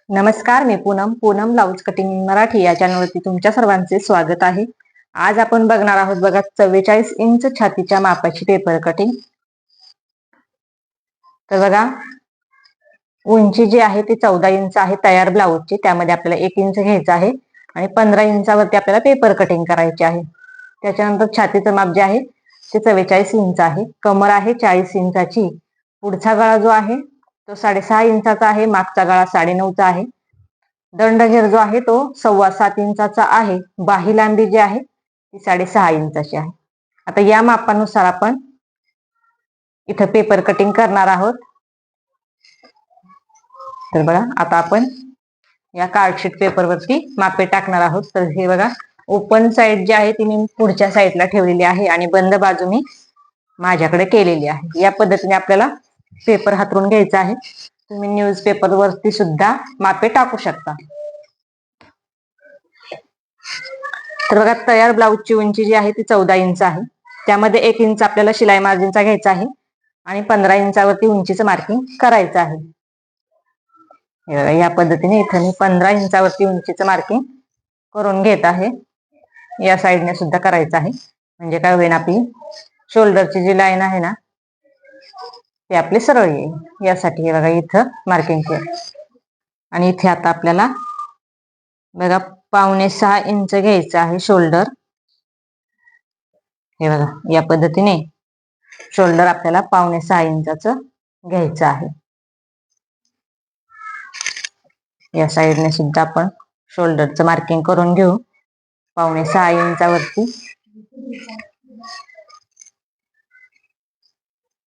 नमस्कार, मी Poonam blouse cutting Marathi या चॅनलवरती तुमच्या सर्वांचे स्वागत आहे. आज आपण बघणार आहोत बघा 44 इंच छातीच्या मापाची पेपर कटिंग. तर बघा उंची जी आहे ती 14 इंच आहे तयार ब्लाउजची. त्यामध्ये आपल्याला 1 इंच घ्यायचं आहे आणि 15 इंचावरती आपल्याला पेपर कटिंग करायची आहे. त्याच्यानंतर छातीचं माप जे आहे ते 44 इंच आहे. कमर आहे 40 इंचाची. पुढचा गळा जो आहे तो 6.5 इंचाचा आहे. मागचा गळा 9.5चा आहे. दंडघेर जो आहे तो 7.25 इंचाचा आहे. बाही लांबी जी आहे ती 6.5 इंचाची आहे. आता या मापानुसार आपण इथं पेपर कटिंग करणार आहोत. तर बघा आता आपण या कार्डशीट पेपर वरती मापे टाकणार आहोत. तर हे बघा ओपन साइड जी आहे ती मी पुढच्या साईडला ठेवलेली आहे आणि बंद बाजू मी माझ्याकडे केलेली आहे. या पद्धतीने आपल्याला पेपर हातरून घ्यायचा आहे. तुम्ही न्यूज पेपर वरती सुद्धा मापे टाकू शकता. तर बघा तयार ब्लाउजची उंची जी आहे ती 14 इंच आहे. त्यामध्ये 1 इंच आपल्याला शिलाई मार्जिनचा घ्यायचा आहे आणि 15 इंचावरती उंचीचं मार्किंग करायचं आहे. या पद्धतीने इथं मी 15 इंचावरती उंचीचं मार्किंग करून घेत आहे. या साईडने सुद्धा करायचं आहे, म्हणजे काय होईल आपली शोल्डरची जी लाईन आहे ना ती आपली सरळ येईल. यासाठी हे बघा इथं मार्किंग केलं आणि इथे आता आपल्याला बघा 5.25 इंच घ्यायचं आहे शोल्डर. हे बघा या पद्धतीने शोल्डर आपल्याला 5.25 इंचाचं घ्यायचं आहे. या साईडने सुद्धा आपण शोल्डरचं मार्किंग करून घेऊ 5.25 इंचावरती.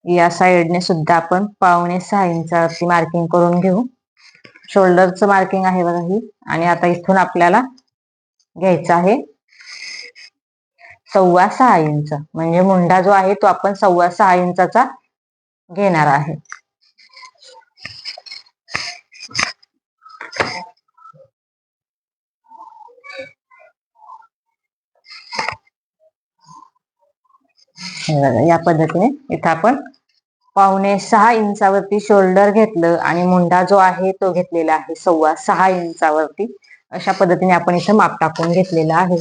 या साईडने सुद्धा आपण 5.25 इंचावरती मार्किंग करून घेऊ. शोल्डरचं मार्किंग आहे बघा ही. आणि आता इथून आपल्याला घ्यायचा आहे 6.25 इंच, म्हणजे मुंडा जो आहे तो आपण 6.25 इंचाचा घेणार आहे. या पद्धतीने इथं आपण 5.25 इंचावरती शोल्डर घेतलं आणि मुंडा जो आहे तो घेतलेला आहे 6.25 इंचावरती. अशा पद्धतीने आपण इथं माप टाकून घेतलेलं आहे.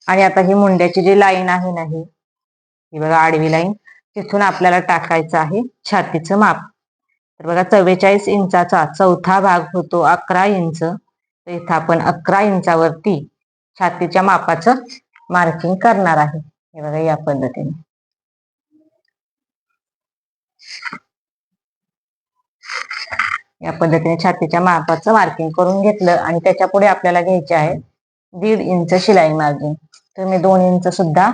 आणि आता ही मुंड्याची जी लाईन आहे ना ही बघा आडवी लाईन, तिथून आपल्याला टाकायचं आहे छातीचं माप. तर बघा 44 इंचाचा चौथा भाग होतो 11 इंच. तर इथं आपण 11 इंचावरती छातीच्या मापाचं मार्किंग करणार आहे. हे बघा या पद्धतीने. या पद्धतीने छातीच्या मापाचं मार्किंग करून घेतलं आणि त्याच्या पुढे आपल्याला घ्यायचे आहे 1.5 इंच शिलाई मार्जिन. तर मी 2 इंच सुद्धा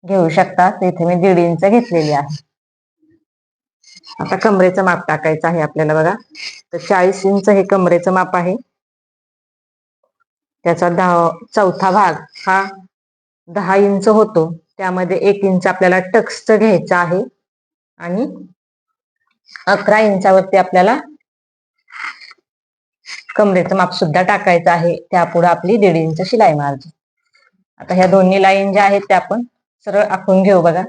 घेऊ शकता. इथे मी 1.5 इंच घेतलेली आहे. आता कमरेचं माप टाकायचं आहे आपल्याला बघा. तर 40 इंच हे कमरेचं माप आहे. त्याचा चौथा भाग हा 10 इंच होतो. त्यामध्ये 1 इंच आपल्याला टक्सचं घ्यायचं आहे आणि 11 इंचावरती आपल्याला कमरेचं माप सुद्धा टाकायचं आहे. त्यापुढे आपली 1.5 इंच शिलाई मार्जिन. आता ह्या दोन्ही लाईन ज्या आहेत त्या आपण सरळ आखून घेऊ बघा.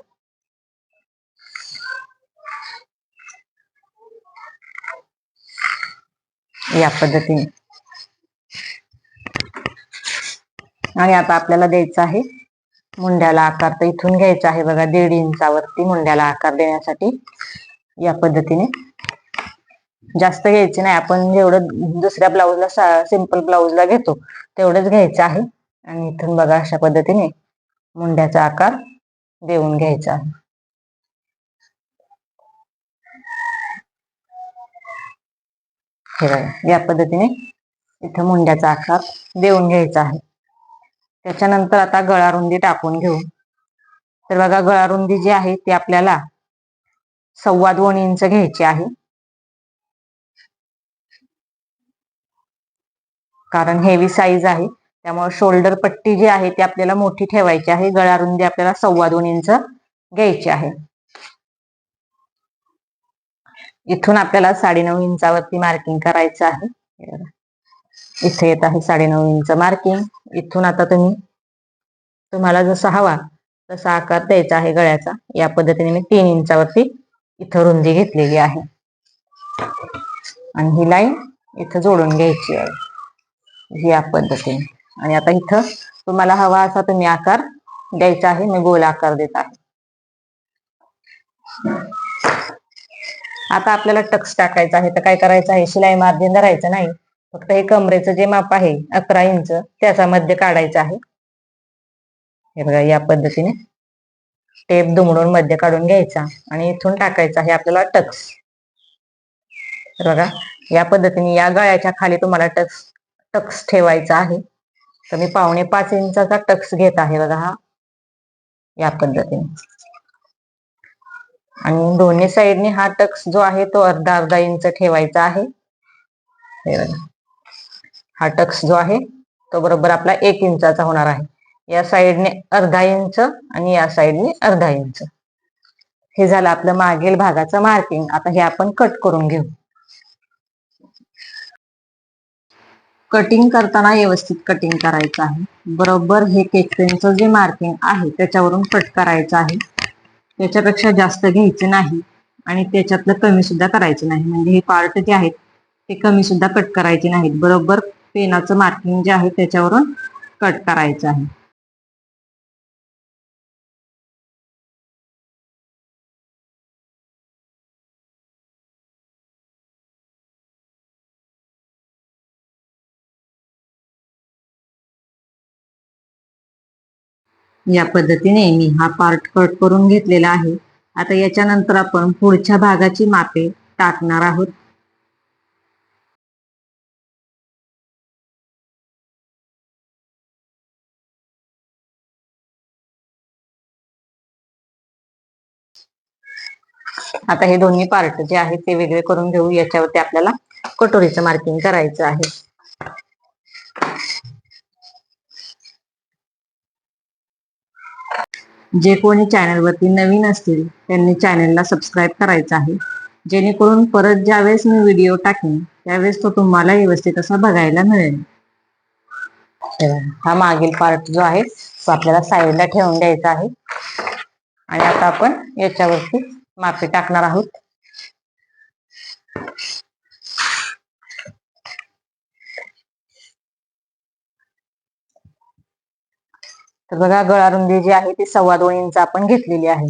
या पद्धतीने. आणि आता आपल्याला द्यायचं आहे मुंड्याला आकार. तर इथून घ्यायचा आहे बघा 1.5 इंचावरती मुंड्याला आकार देण्यासाठी. या पद्धतीने जास्त घ्यायचे नाही, आपण जेवढं दुसऱ्या ब्लाउजला सिंपल ब्लाउजला घेतो तेवढंच घ्यायचं आहे. आणि इथून बघा अशा पद्धतीने मुंड्याचा आकार देऊन घ्यायचा आहे. हे बघा या पद्धतीने इथं मुंड्याचा आकार देऊन घ्यायचा आहे. त्याच्यानंतर आता गळा रुंदी टाकून घेऊ. तर बघा गळा रुंदी जी आहे ती आपल्याला 2.25 इंच घ्यायची आहे. कारण हेवी साईज आहे त्यामुळे शोल्डर पट्टी जी आहे ती आपल्याला मोठी ठेवायची आहे. गळा रुंदी आपल्याला 2.25 इंच घ्यायची आहे. इथून आपल्याला 9.5 इंचावरती मार्किंग करायचं आहे. इथे येत आहे 9.5 इंच मार्किंग. इथून आता तुम्हाला जसा हवा तसा आकार द्यायचा आहे गळ्याचा. या पद्धतीने मी 3 इंचावरती इथं रुंदी घेतलेली आहे आणि ही लाईन इथं जोडून घ्यायची आहे या पद्धतीने. आणि आता इथं तुम्हाला हवा असा तुम्ही आकार द्यायचा आहे. मी गोल आकार देत आहे. आता आपल्याला टक्स टाकायचा आहे. तर काय करायचं आहे, शिलाई मार्जिन धरायचं नाही, फक्त हे कमरेचं जे माप आहे 11 इंच त्याचा मध्य काढायचा आहे. हे बघा या पद्धतीने टेप दुमडून मध्य काढून घ्यायचा आणि इथून टाकायचा आहे आपल्याला टक्स. तर बघा या पद्धतीने या गळ्याच्या खाली तुम्हाला टक्स ठेवायचा आहे. तर मी 5.25 इंचाचा टक्स घेत आहे बघा हा या पद्धतीने. आणि दोन्ही साईडने हा टक्स जो आहे तो अर्धा इंच ठेवायचा आहे. हा टक्स जो आहे तो बरोबर आपला 1 इंचाचा होणार आहे. या साईडने अर्धा इंच आणि या साईडने अर्धा इंच. हे झालं आपलं मागील भागाचं मार्किंग. आता हे आपण कट करून घेऊ. कटिंग करताना व्यवस्थित कटिंग करायचं आहे. बरोबर हे केकपेनचं जे मार्किंग आहे त्याच्यावरून कट करायचं आहे. त्याच्यापेक्षा जास्त घ्यायचं नाही आणि त्याच्यातलं कमी सुद्धा करायचं नाही. म्हणजे हे पार्ट जे आहेत ते कमी सुद्धा कट करायचे नाहीत. बरोबर पेनाचं मार्किंग जे आहे त्याच्यावरून कट करायचं आहे. या पद्धतीने मी हा पार्ट कट करून घेतलेला आहे. आता याच्यानंतर आपण पुढच्या भागाची मापे टाकणार आहोत. आता हे दोन्ही पार्ट जे आहेत ते वेगळे करून घेऊ. याच्यावरती आपल्याला कटोरीचं मार्किंग करायचं आहे. जे कोणी चॅनलवरती नवीन असतील त्यांनी चॅनलला सबस्क्राईब करायचं आहे, जेणेकरून परत ज्यावेळेस मी व्हिडिओ टाकेन त्यावेळेस तो तुम्हाला व्यवस्थित असा बघायला मिळेल. हा मागील पार्ट जो आहे तो आपल्याला साईडला ठेवून द्यायचा आहे. आणि आता आपण याच्यावरती मापे टाकणार आहोत. तर बघा गळा रुंदी जी आहे ती 2.25 इंच आपण घेतलेली आहे.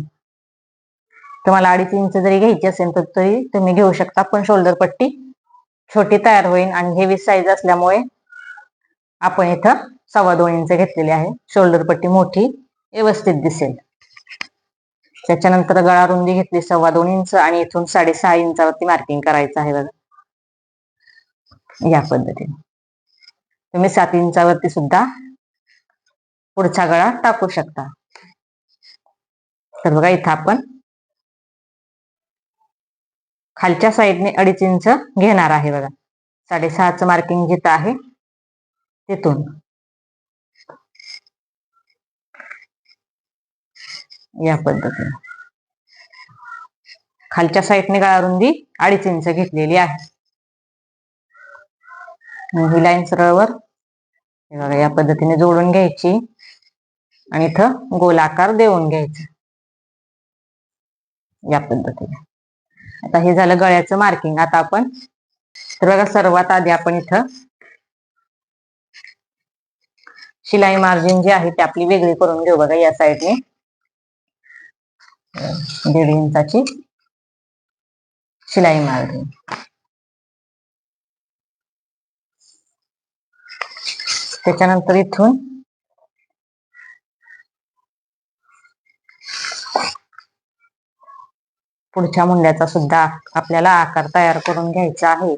तुम्हाला 2.5 इंच जरी घ्यायची असेल तर तरी तुम्ही घेऊ शकता, पण शोल्डर पट्टी छोटी तयार होईल आणि हेवी साईज असल्यामुळे आपण इथं 2.25 इंच घेतलेली आहे. शोल्डर पट्टी मोठी व्यवस्थित दिसेल. त्याच्यानंतर गळा रुंदी घेतली 2.25 इंच आणि इथून 6.5 इंचावरती मार्किंग करायचं आहे बघा या पद्धतीने. तुम्ही 7 इंचावरती सुद्धा पुढचा गळा टाकू शकता. तर बघा इथं आपण खालच्या साईडने 2.5 इंच घेणार आहे बघा. 6.5चं मार्किंग जिथं आहे तिथून या पद्धतीने खालच्या साईडने गळा रुंदी 2.5 इंच घेतलेली आहे. ही लाईन सरळवर या पद्धतीने जोडून घ्यायची आणि इथं गोल आकार देऊन घ्यायचा या पद्धतीने. आता हे झालं गळ्याचं मार्किंग. आता आपण तर बघा सर्वात आधी आपण इथं शिलाई मार्जिन जी आहे ती आपली वेगळी करून घेऊ. बघा या साईडने 1.5 इंचाची शिलाई मार्जिन. त्याच्यानंतर इथून पुढच्या मुंड्याचा सुद्धा आपल्याला आकार तयार करून घ्यायचा आहे.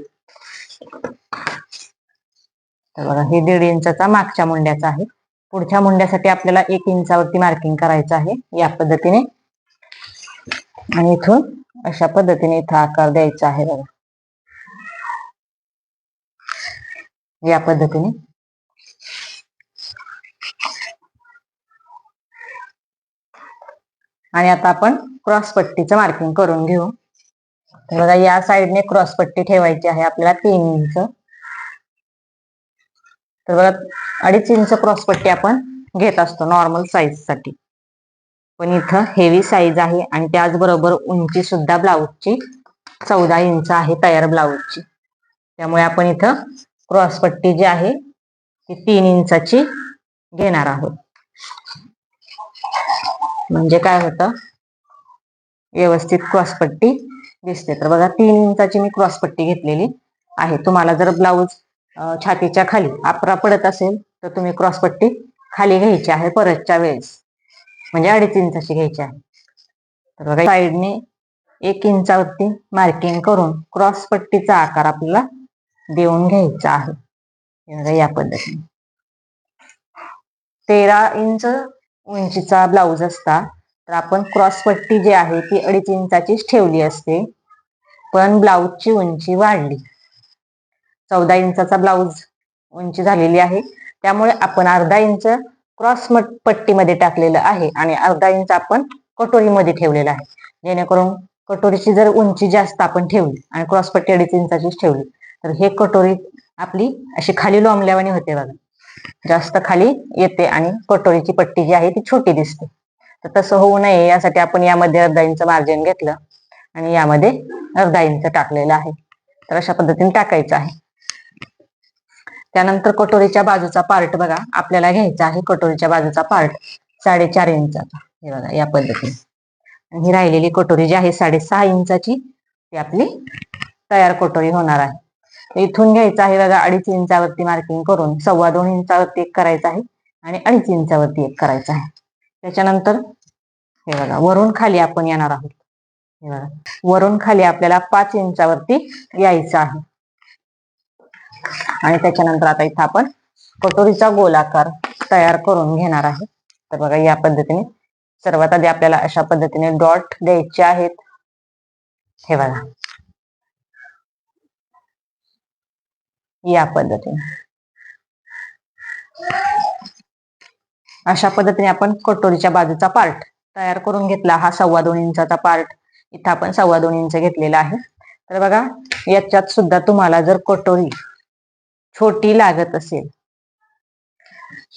तर बघा हे 1.5 इंचाचा मागच्या मुंड्याचा आहे. पुढच्या मुंड्यासाठी आपल्याला 1 इंचावरती मार्किंग करायचं आहे या पद्धतीने. आणि इथून अशा पद्धतीने इथं आकार द्यायचा आहे बघा या पद्धतीने. आणि आता आपण क्रॉस पट्टीचं मार्किंग करून घेऊ. बघा या साईडने क्रॉस पट्टी ठेवायची आहे आपल्याला 3 इंच. तर बघा 2.5 इंच क्रॉस पट्टी आपण घेत असतो नॉर्मल साईज साठी, पण इथं हेवी साईज आहे आणि त्याचबरोबर उंची सुद्धा ब्लाऊजची 14 इंच आहे तयार ब्लाऊजची. त्यामुळे आपण इथं क्रॉस पट्टी जी आहे ती 3 इंचाची घेणार आहोत. म्हणजे काय होतं, व्यवस्थित क्रॉस पट्टी दिसते. तर बघा 3 इंचाची मी क्रॉस पट्टी घेतलेली आहे. तुम्हाला जर ब्लाऊज छातीच्या खाली आपरा पडत असेल तर तुम्ही क्रॉस पट्टी खाली घ्यायची आहे परतच्या वेळेस, म्हणजे 2.5 इंचाची घ्यायची आहे. तर बघा साईडने 1 इंचावरती मार्किंग करून क्रॉस पट्टीचा आकार आपल्याला देऊन घ्यायचा आहे. या पद्धतीने 13 इंच उंचीचा ब्लाऊज असता तर आपण क्रॉस पट्टी जी आहे ती 2.5 इंचाचीच ठेवली असते, पण ब्लाऊजची उंची वाढली. 14 इंचाचा ब्लाऊज उंची झालेली आहे, त्यामुळे आपण अर्धा इंच क्रॉस पट्टीमध्ये टाकलेलं आहे आणि अर्धा इंच आपण कटोरीमध्ये ठेवलेला आहे. जेणेकरून कटोरीची जर उंची जास्त आपण ठेवली आणि क्रॉस पट्टी 2.5 इंचाचीच ठेवली तर हे कटोरी आपली अशी खाली लोंबल्यावानी होते बघा, जास्त खाली येते आणि कटोरीची पट्टी जी आहे ती छोटी दिसते. तर तसं होऊ नये यासाठी आपण यामध्ये अर्धा इंच मार्जिन घेतलं आणि यामध्ये अर्धा इंच टाकलेलं आहे. तर अशा पद्धतीने टाकायचं आहे. त्यानंतर कटोरीच्या बाजूचा पार्ट बघा आपल्याला घ्यायचा आहे. कटोरीच्या बाजूचा पार्ट 4.5 इंचाचा, हे बघा या पद्धतीने. ही राहिलेली कटोरी जी आहे 6.5 इंचाची ती आपली तयार कटोरी होणार आहे. इथून घ्यायचं आहे बघा 2.5 इंचावरती मार्किंग करून 2.25 इंचावरती एक करायचं आहे आणि 2.5 इंचावरती एक करायचं आहे. त्याच्यानंतर हे बघा वरून खाली आपण येणार आहोत. हे बघा वरून खाली आपल्याला 5 इंचावरती यायचं आहे आणि त्याच्यानंतर आता इथं आपण कटोरीचा गोलाकार तयार करून घेणार आहे. तर बघा या पद्धतीने सर्वात आधी आपल्याला अशा पद्धतीने डॉट द्यायचे आहेत. हे बघा या पद्धतीने, अशा पद्धतीने आपण कटोरीच्या बाजूचा पार्ट तयार करून घेतला. हा 2.25 इंचाचा पार्ट इथं आपण 2.25 इंच घेतलेला आहे. तर बघा याच्यात सुद्धा तुम्हाला जर कटोरी छोटी लागत असेल,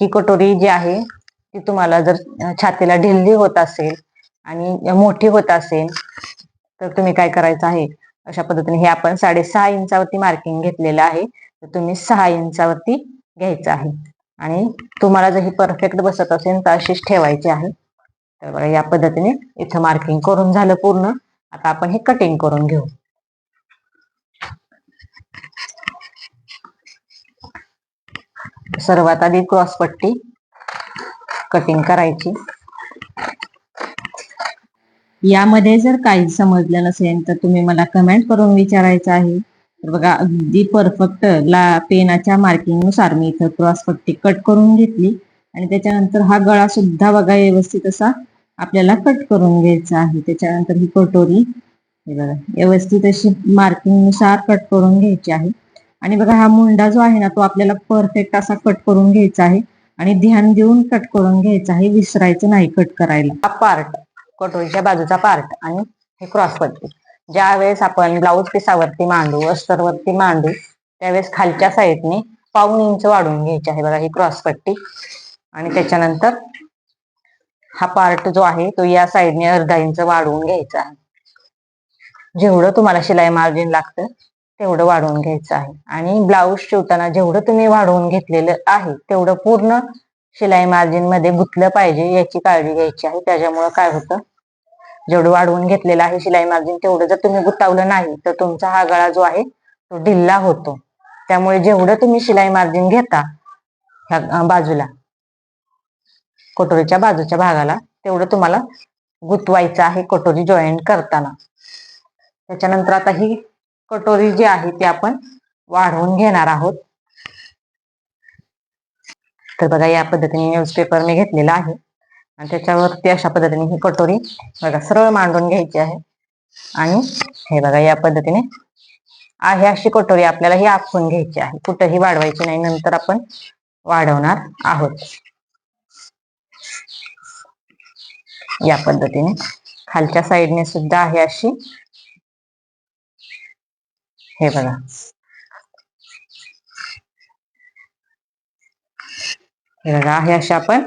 ही कटोरी जी आहे ती तुम्हाला जर छातीला ढिल्ली होत असेल आणि मोठी होत असेल तर तुम्ही काय करायचं आहे, अशा पद्धतीने हे आपण 6.5 इंचावरती मार्किंग घेतलेलं आहे, तर तुम्ही 6 इंचावरती घ्यायचं आहे आणि तुम्हाला जर ही परफेक्ट बसत असेल तर अशीच ठेवायची आहे. तर बघा या पद्धतीने इथं मार्किंग करून झालं पूर्ण. आता आपण हे कटिंग करून घेऊ. सर्वात आधी क्रॉस पट्टी कटिंग करायची. यामध्ये जर काही समजलं नसेल तर तुम्ही मला कमेंट करून विचारायचं आहे. तर बघा अगदी परफेक्ट पेनाच्या मार्किंग नुसार मी इथं क्रॉस पट्टी कट करून घेतली आणि त्याच्यानंतर हा गळा सुद्धा बघा व्यवस्थित असा आपल्याला कट करून घ्यायचा आहे. त्याच्यानंतर ही कटोरी हे बघा व्यवस्थित अशी मार्किंग नुसार कट करून घ्यायची आहे आणि बघा हा मुंडा जो आहे ना तो आपल्याला परफेक्ट असा कट करून घ्यायचा आहे आणि ध्यान देऊन कट करून घ्यायचा आहे, विसरायचं नाही कट करायला. हा पार्ट कटोरीच्या बाजूचा पार्ट आणि हे क्रॉस पट्टी ज्या वेळेस आपण ब्लाऊज पिसावरती मांडू, अस्तरवरती मांडू त्यावेळेस खालच्या साईडने 1.25 इंच वाढवून घ्यायची आहे बघा ही क्रॉस पट्टी. आणि त्याच्यानंतर हा पार्ट जो आहे तो या साईडने अर्धा इंच वाढवून घ्यायचा आहे. जेवढं तुम्हाला शिलाई मार्जिन लागतं तेवढं वाढवून घ्यायचं आहे आणि ब्लाऊज शिवताना जेवढं तुम्ही वाढवून घेतलेलं आहे तेवढं पूर्ण शिलाई मार्जिन मध्ये गुंतलं पाहिजे याची काळजी घ्यायची आहे. त्याच्यामुळे काय होतं, जेवढं वाढवून घेतलेलं आहे शिलाई मार्जिन तेवढं जर तुम्ही गुंतवलं नाही तर तुमचा हा गळा जो आहे तो ढिल्ला होतो. त्यामुळे जेवढं तुम्ही शिलाई मार्जिन घेता ह्या बाजूला कटोरीच्या बाजूच्या भागाला तेवढं तुम्हाला गुंतवायचं आहे कटोरी जॉईंट करताना. त्याच्यानंतर आता ही कटोरी जी आहे ती आपण वाढवून घेणार आहोत. तर बघा या पद्धतीने न्यूजपेपर मी घेतलेला आहे आणि त्याच्यावरती अशा पद्धतीने ही कटोरी बघा सरळ मांडून घ्यायची आहे आणि हे बघा या पद्धतीने आहे अशी कटोरी आपल्याला ही आखून घ्यायची आहे, कुठेही वाढवायची नाही, नंतर आपण वाढवणार आहोत. या पद्धतीने खालच्या साईडने सुद्धा आहे अशी, हे बघा हे बघा आहे अशी आपण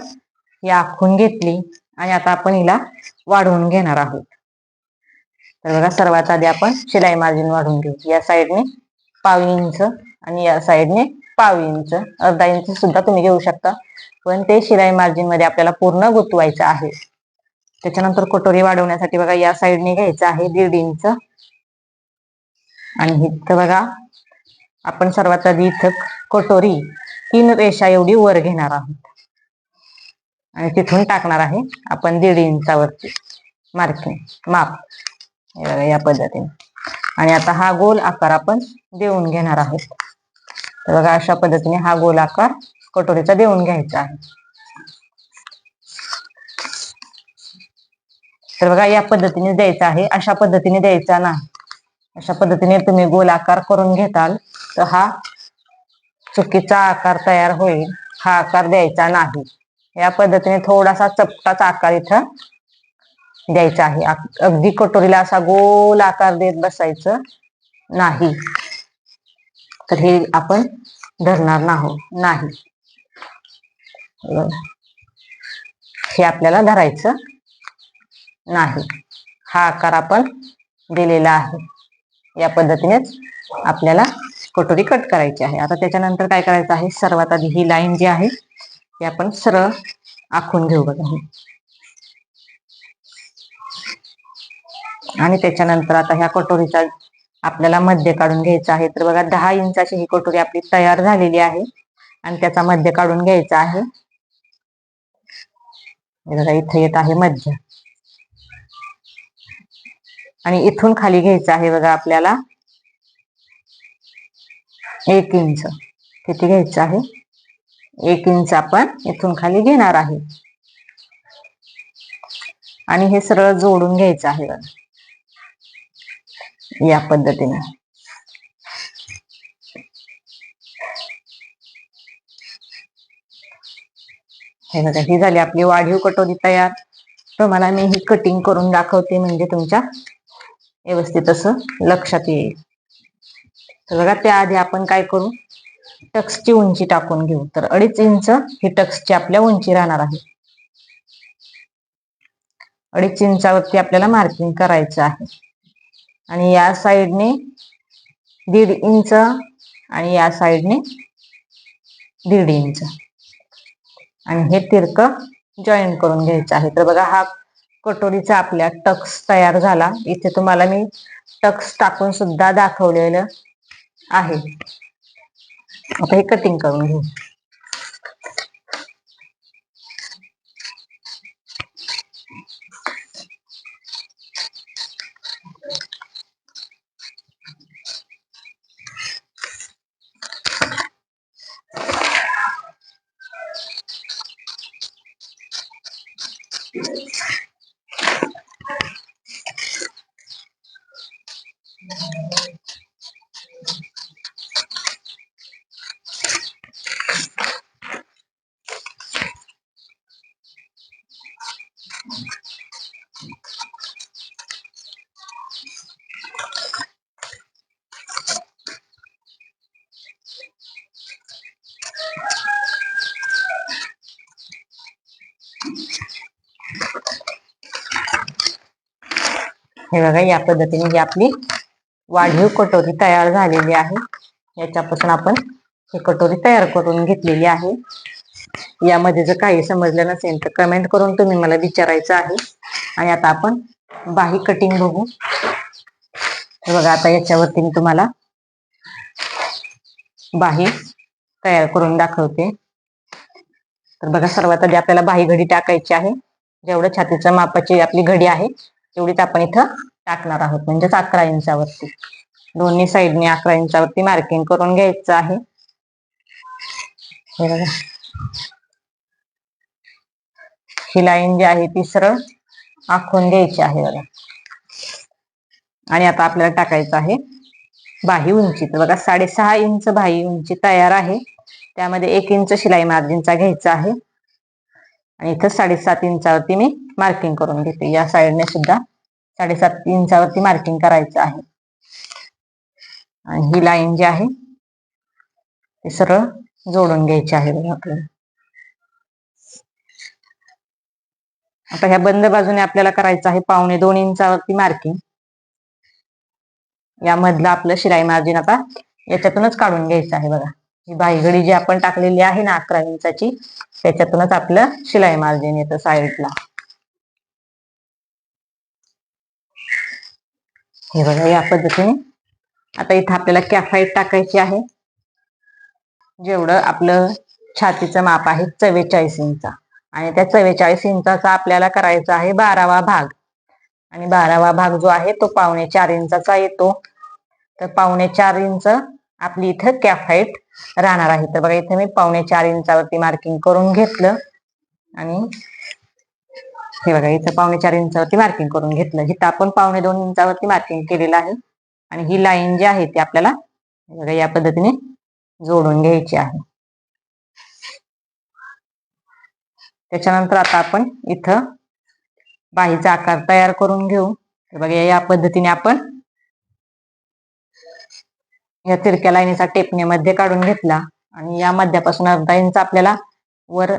ही आखून घेतली आणि आता आपण हिला वाढवून घेणार आहोत. तर बघा सर्वात आधी आपण शिलाई मार्जिन वाढवून घेऊ. या साईडने 1/2 इंच आणि या साईडने 1/2 इंच, अर्धा इंच सुद्धा तुम्ही घेऊ शकता, पण ते शिलाई मार्जिन मध्ये आपल्याला पूर्ण गुंतवायचं आहे. त्याच्यानंतर कटोरी वाढवण्यासाठी बघा या साईडने घ्यायचं आहे 1.5 इंच आणि इथं बघा आपण सर्वात आधी इथं कटोरी 3 रेषा एवढी वर घेणार आहोत आणि तिथून टाकणार आहे आपण 1.5 इंचावरती मार्किंग माप या पद्धतीने. आणि आता हा गोल आकार आपण देऊन घेणार आहोत. तर बघा अशा पद्धतीने हा गोल आकार कटोरीचा देऊन घ्यायचा आहे. तर बघा या पद्धतीने द्यायचा आहे, अशा पद्धतीने द्यायचा नाही. अशा पद्धतीने तुम्ही गोल आकार करून घेताल तर हा चुकीचा आकार तयार होईल, हा आकार द्यायचा नाही. या पद्धतीने थोडासा चपटाचा आकार इथं द्यायचा आहे. अगदी कटोरीला असा गोल आकार देत बसायचं नाही, तर हे आपण धरणार नाही. हे आपल्याला धरायचं नाही. हा आकार आपण दिलेला आहे. या पद्धतीनेच आपल्याला कटोरी कट करायची आहे. आता त्याच्यानंतर काय करायचं आहे, सर्वात आधी ही लाईन जी आहे ती आपण सरळ आखून घेऊ बघा. आणि त्याच्यानंतर आता ह्या कटोरीचा आपल्याला मध्य काढून घ्यायचा आहे. तर बघा 10 इंचाची ही कटोरी आपली तयार झालेली आहे आणि त्याचा मध्य काढून घ्यायचा आहे. बघा इथे येत आहे मध्य आणि इथून खाली घ्यायचं आहे बघा आपल्याला 1 इंच. किती घ्यायचं आहे, 1 इंच आपण इथून खाली घेणार आहे आणि हे सरळ जोडून घ्यायचं आहे बघा या पद्धतीने. हे बघा ही झाली आपली वाढीव कटोरी तयार. तुम्हाला मी ही कटिंग करून दाखवते म्हणजे तुमच्या व्यवस्थित असं लक्षात येईल. तर बघा त्याआधी आपण काय करू, टक्सची उंची टाकून घेऊ. तर 2.5 इंच ही टक्सची आपल्या उंची राहणार आहे. 2.5 इंचावरती आपल्याला मार्किंग करायचं आहे आणि या साईडने 1.5 इंच आणि या साईडने 1.5 इंच आणि हे तिरकं जॉईन करून घ्यायचं आहे. तर बघा हा कटोरीचा आपल्या टक्स तयार झाला. इथे तुम्हाला मी टक्स टाकून सुद्धा दाखवलेलं आहे. आता हे कटिंग करून घेऊ. हे बघा या पद्धतीने ही आपली वाढीव कटोरी तयार झालेली आहे. याच्यापासून आपण ही कटोरी तयार करून घेतलेली आहे. यामध्ये जर काही समजलं नसेल तर कमेंट करून तुम्ही मला विचारायचं आहे. आणि आता आपण बाही कटिंग बघू. बघा आता याच्यावरती मी तुम्हाला बाही तयार करून दाखवते. तर बघा सर्वात आधी आपल्याला बाही घडी टाकायची आहे. जेवढं छातीच्या मापाची आपली घडी आहे तेवढीच आपण इथं टाकणार आहोत, म्हणजेच 11 इंचावरती. दोन्ही साईडने 11 इंचावरती मार्किंग करून घ्यायचं आहे. हे बघा ही लाईन जी आहे ती सरळ आखून घ्यायची आहे बघा. आणि आता आपल्याला टाकायचं आहे बाही उंची. तर बघा 6.5 इंच बाही उंची तयार आहे. त्यामध्ये 1 इंच शिलाई मार्जिनचा घ्यायचा आहे आणि इथं 7.5 इंचावरती मी मार्किंग करून घेते. या साईडने सुद्धा 7.5 इंचावरती मार्किंग करायचं आहे आणि ही लाईन जी आहे ती सरळ जोडून घ्यायची आहे बघा आपल्याला. आता ह्या बंद बाजूने आपल्याला करायचं आहे 1.25 इंचावरती मार्किंग. यामधलं आपलं शिलाई मार्जिन आता याच्यातूनच काढून घ्यायचं आहे बघा. ही बाहीगडी जी आपण टाकलेली आहे ना 11 इंचाची, त्याच्यातूनच आपलं शिलाई मार्जिन येतं साईडला. हे बघा या पद्धतीने. आता इथं आपल्याला कॅफाईट टाकायची आहे. जेवढं आपलं छातीचं माप आहे 44 इंच, आणि त्या 44 इंचाचा आपल्याला करायचा आहे 12वा भाग. आणि 12वा भाग जो आहे तो 4.25 इंचाचा येतो. तर 4.25 इंच आपली इथं कॅफाईट राहणार आहे. तर बघा इथे मी 4.25 इंचावरती मार्किंग करून घेतलं, आणि हे बघा इथं 4.25 इंचावरती मार्किंग करून घेतलं. इथं आपण 2.25 इंचावरती मार्किंग केलेलं आहे. आणि ही लाईन जी आहे ती आपल्याला बघा या पद्धतीने जोडून घ्यायची आहे. त्याच्यानंतर आता आपण इथं बाहीचा आकार तयार करून घेऊ. बघा या पद्धतीने आपण या तिरक्या लाईनीचा टेपने मध्ये काढून घेतला, आणि या मध्यापासून अर्धा इंच आपल्याला वर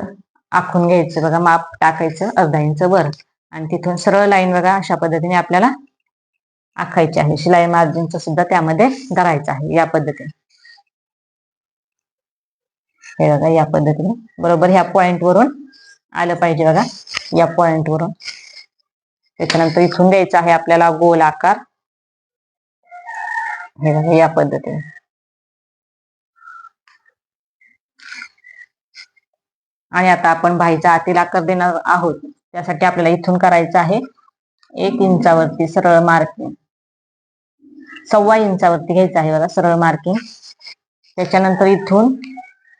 आखून घ्यायचं. बघा माप टाकायचं अर्धा इंच वर, आणि तिथून सरळ लाईन बघा अशा पद्धतीने आपल्याला आखायची आहे. शिलाई मार्जिनचं सुद्धा त्यामध्ये धरायचं आहे या पद्धतीने. हे बघा या पद्धतीने बरोबर ह्या पॉइंट वरून आलं पाहिजे बघा, या पॉइंट वरून. त्याच्यानंतर इथून द्यायचा आहे आपल्याला गोल आकार. हे बघा या पद्धतीने. आणि आता आपण बाहीचा आतील आकार देणार आहोत. त्यासाठी आपल्याला इथून करायचं आहे 1 इंचावरती सरळ मार्किंग, 1.25 इंचावरती घ्यायचं आहे बघा सरळ मार्किंग. त्याच्यानंतर इथून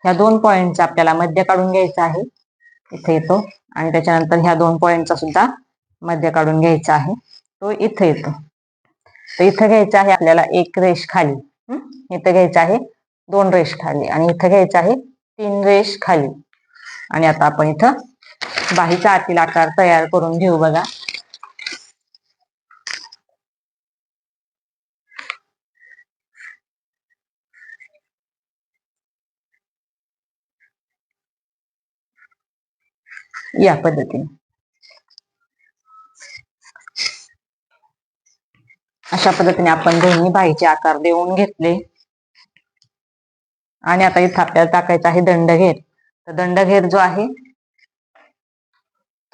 ह्या 2 पॉइंटचा आपल्याला मध्य काढून घ्यायचा आहे, इथे येतो. आणि त्याच्यानंतर ह्या 2 पॉइंटचा सुद्धा मध्य काढून घ्यायचा आहे, तो इथे येतो. तर इथं घ्यायचं आहे आपल्याला 1 रेष खाली, इथं घ्यायचं आहे 2 रेष खाली, आणि इथं घ्यायचं आहे 3 रेष खाली. आणि आता आपण इथं बाहीचा आतील आकार तयार करून घेऊ बघा. या पद्धतीने अशा पद्धतीने आपण दोन्ही बाहीचे आकार देऊन घेतले. आणि आता इथं आपल्याला टाकायचा आहे दंडघेर. तर दंडघेर जो आहे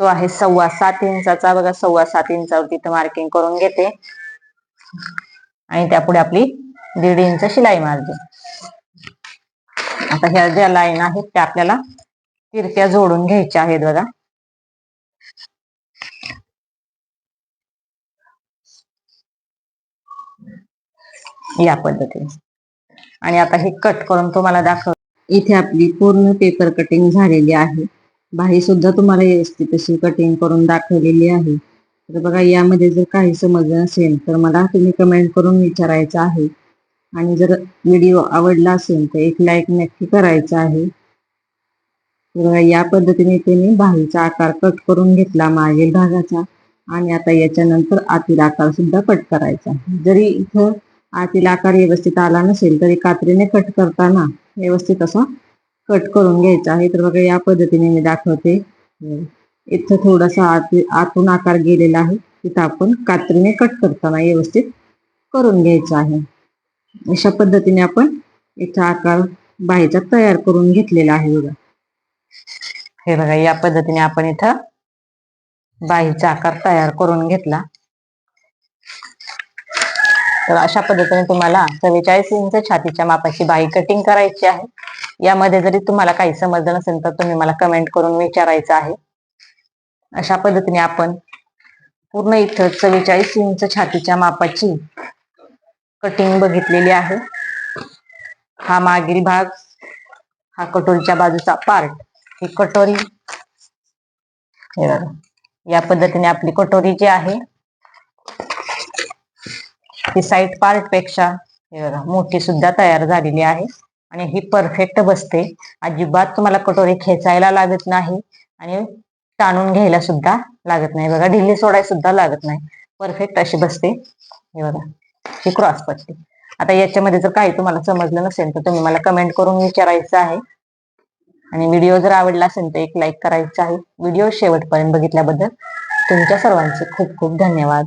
तो आहे 7.25 इंचाचा बघा. 7.25 इंचावरती इथं मार्किंग करून घेते, आणि त्यापुढे आपली 1.5 इंच शिलाई मार्जिन. आता ह्या ज्या लाईन आहेत त्या आपल्याला तिरक्या जोडून घ्यायच्या आहेत बघा. या पद्धतीने. आणि आता हे कट करून तुम्हाला दाखव. इथे आपली पूर्ण पेपर कटिंग झालेली आहे. बाही सुद्धा तुम्हाला व्यवस्थित अशी कटिंग करून दाखवलेली आहे. तर बघा यामध्ये जर काही समजलं नसेल तर मला तुम्ही कमेंट करून विचारायचं आहे. आणि जर व्हिडिओ आवडला असेल तर एक लाईक नक्की करायचा आहे. तर या पद्धतीने मी बाहीचा आकार कट करून घेतला मागील भागाचा, आणि आता याच्यानंतर आतील आकार सुद्धा कट करायचा. जरी इथं आतील आकार व्यवस्थित आला नसेल तरी कात्रीने कट करताना व्यवस्थित असा कट करून घ्यायचा आहे. तर बघा या पद्धतीने मी दाखवते. इथं थोडासा आतून आकार गेलेला आहे, तिथं आपण कात्रीने कट करताना व्यवस्थित करून घ्यायचा आहे. अशा पद्धतीने आपण इथं आकार बाहीचा तयार करून घेतलेला आहे बघा. हे बघा या पद्धतीने आपण इथं बाहीचा आकार तयार करून घेतला. तर अशा पद्धतीने तुम्हाला 44 इंच छातीच्या मापाची बाही कटिंग करायची आहे. यामध्ये जरी तुम्हाला काही समजलं नसेल तर तुम्ही मला कमेंट करून विचारायचं आहे. अशा पद्धतीने आपण पूर्ण इथं 44 इंच छातीच्या मापाची कटिंग बघितलेली आहे. हा मागील भाग, हा कटोरीच्या बाजूचा पार्ट, ही कटोरी. या पद्धतीने आपली कटोरी जी आहे ती साईड पार्ट पेक्षा मोठी सुद्धा तयार झालेली आहे, आणि ही परफेक्ट बसते. अजिबात तुम्हाला कटोरी खेचायला लागत नाही, आणि ताणून घ्यायला सुद्धा लागत नाही बघा. ढिली सोडायला सुद्धा लागत नाही, परफेक्ट अशी बसते. हे बघा ही क्रॉस पट्टी. आता याच्यामध्ये जर काही तुम्हाला समजलं नसेल तर तुम्ही मला कमेंट करून विचारायचं आहे. आणि व्हिडिओ जर आवडला असेल तर एक लाईक करायचं आहे. व्हिडिओ शेवटपर्यंत बघितल्याबद्दल तुमच्या सर्वांचे खूप खूप धन्यवाद.